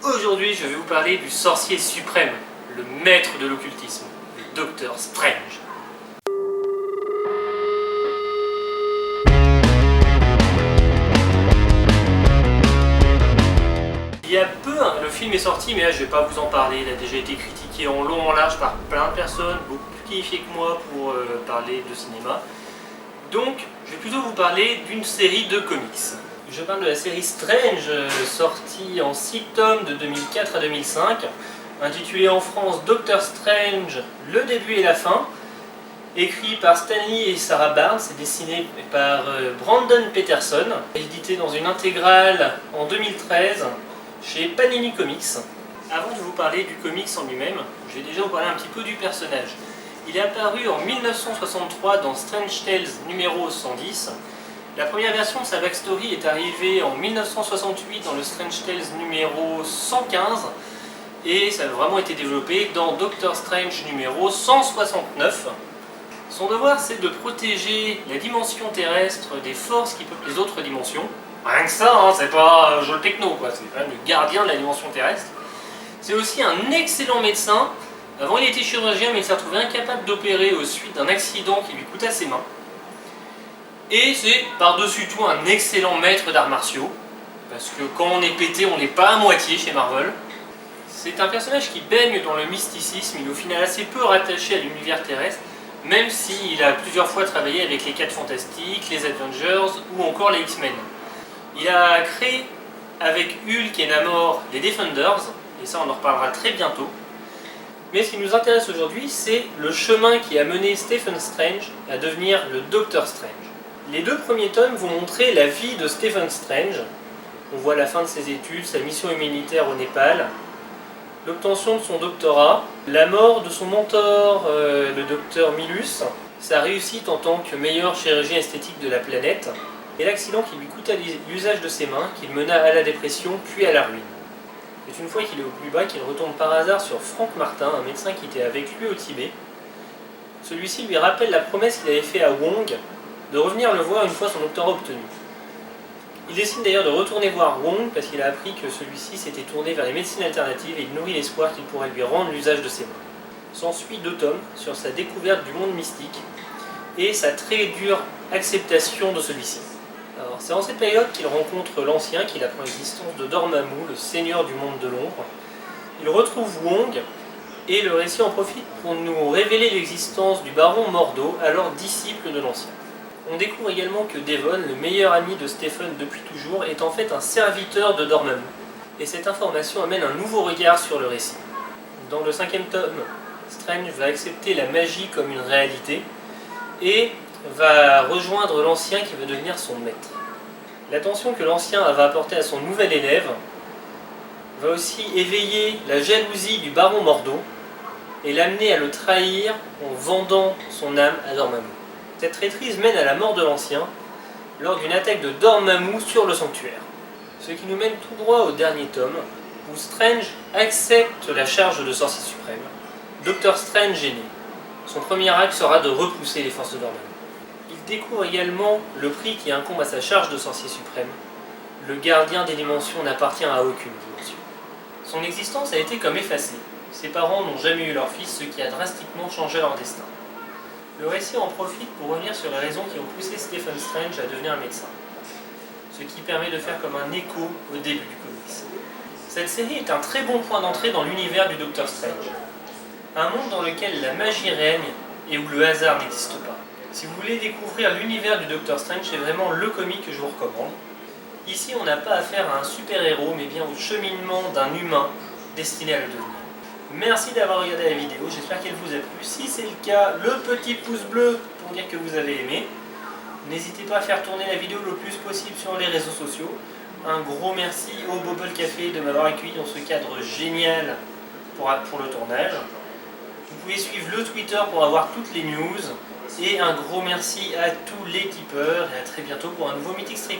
Aujourd'hui, je vais vous parler du sorcier suprême, le maître de l'occultisme, le Docteur Strange. Il y a peu, le film est sorti, mais là je vais pas vous en parler, il a déjà été critiqué en long en large par plein de personnes, beaucoup plus qualifiées que moi pour parler de cinéma. Donc, je vais plutôt vous parler d'une série de comics. Je parle de la série Strange, sortie en 6 tomes de 2004 à 2005, intitulée en France Doctor Strange, le début et la fin, écrit par Stan Lee et Sarah Barnes et dessiné par Brandon Peterson, édité dans une intégrale en 2013 chez Panini Comics. Avant de vous parler du comics en lui-même, je vais déjà vous parler un petit peu du personnage. Il est apparu en 1963 dans Strange Tales numéro 110. La première version de sa backstory est arrivée en 1968 dans le Strange Tales numéro 115 et ça a vraiment été développé dans Doctor Strange numéro 169. Son devoir, c'est de protéger la dimension terrestre des forces qui peuplent les autres dimensions. Rien que ça, hein, c'est pas jeu techno, quoi. C'est quand même le gardien de la dimension terrestre. C'est aussi un excellent médecin. Avant, il était chirurgien, mais il s'est retrouvé incapable d'opérer au suite d'un accident qui lui coûta ses mains. Et c'est par-dessus tout un excellent maître d'arts martiaux, parce que quand on est pété, on n'est pas à moitié chez Marvel. C'est un personnage qui baigne dans le mysticisme, il est au final assez peu rattaché à l'univers terrestre, même s'il a plusieurs fois travaillé avec les 4 Fantastiques, les Avengers ou encore les X-Men. Il a créé avec Hulk et Namor les Defenders, et ça on en reparlera très bientôt. Mais ce qui nous intéresse aujourd'hui, c'est le chemin qui a mené Stephen Strange à devenir le Docteur Strange. Les 2 premiers tomes vont montrer la vie de Stephen Strange. On voit la fin de ses études, sa mission humanitaire au Népal, l'obtention de son doctorat, la mort de son mentor, le docteur Milus, sa réussite en tant que meilleur chirurgien esthétique de la planète, et l'accident qui lui coûta l'usage de ses mains, qui le mena à la dépression puis à la ruine. C'est une fois qu'il est au plus bas qu'il retombe par hasard sur Frank Martin, un médecin qui était avec lui au Tibet. Celui-ci lui rappelle la promesse qu'il avait faite à Wong de revenir le voir une fois son doctorat obtenu. Il décide d'ailleurs de retourner voir Wong parce qu'il a appris que celui-ci s'était tourné vers les médecines alternatives et il nourrit l'espoir qu'il pourrait lui rendre l'usage de ses mains. S'ensuit 2 tomes sur sa découverte du monde mystique et sa très dure acceptation de celui-ci. Alors, c'est en cette période qu'il rencontre l'Ancien, qu'il apprend l'existence de Dormammu, le seigneur du monde de l'ombre. Il retrouve Wong et le récit en profite pour nous révéler l'existence du baron Mordo, alors disciple de l'Ancien. On découvre également que Devon, le meilleur ami de Stephen depuis toujours, est en fait un serviteur de Dormammu. Et cette information amène un nouveau regard sur le récit. Dans le 5e tome, Strange va accepter la magie comme une réalité et va rejoindre l'Ancien qui va devenir son maître. L'attention que l'Ancien va apporter à son nouvel élève va aussi éveiller la jalousie du baron Mordo et l'amener à le trahir en vendant son âme à Dormammu. Cette traîtrise mène à la mort de l'Ancien lors d'une attaque de Dormammu sur le sanctuaire. Ce qui nous mène tout droit au dernier tome où Strange accepte la charge de sorcier suprême. Docteur Strange est né. Son premier acte sera de repousser les forces de Dormammu. Il découvre également le prix qui incombe à sa charge de sorcier suprême. Le gardien des dimensions n'appartient à aucune dimension. Son existence a été comme effacée. Ses parents n'ont jamais eu leur fils, ce qui a drastiquement changé leur destin. Le récit en profite pour revenir sur les raisons qui ont poussé Stephen Strange à devenir médecin. Ce qui permet de faire comme un écho au début du comics. Cette série est un très bon point d'entrée dans l'univers du Docteur Strange. Un monde dans lequel la magie règne et où le hasard n'existe pas. Si vous voulez découvrir l'univers du Docteur Strange, c'est vraiment le comic que je vous recommande. Ici, on n'a pas affaire à un super-héros, mais bien au cheminement d'un humain destiné à le devenir. Merci d'avoir regardé la vidéo, j'espère qu'elle vous a plu. Si c'est le cas, le petit pouce bleu pour dire que vous avez aimé. N'hésitez pas à faire tourner la vidéo le plus possible sur les réseaux sociaux. Un gros merci au Bobble Café de m'avoir accueilli dans ce cadre génial pour le tournage. Vous pouvez suivre le Twitter pour avoir toutes les news. Et un gros merci à tous les tipeurs et à très bientôt pour un nouveau Mythic Strip.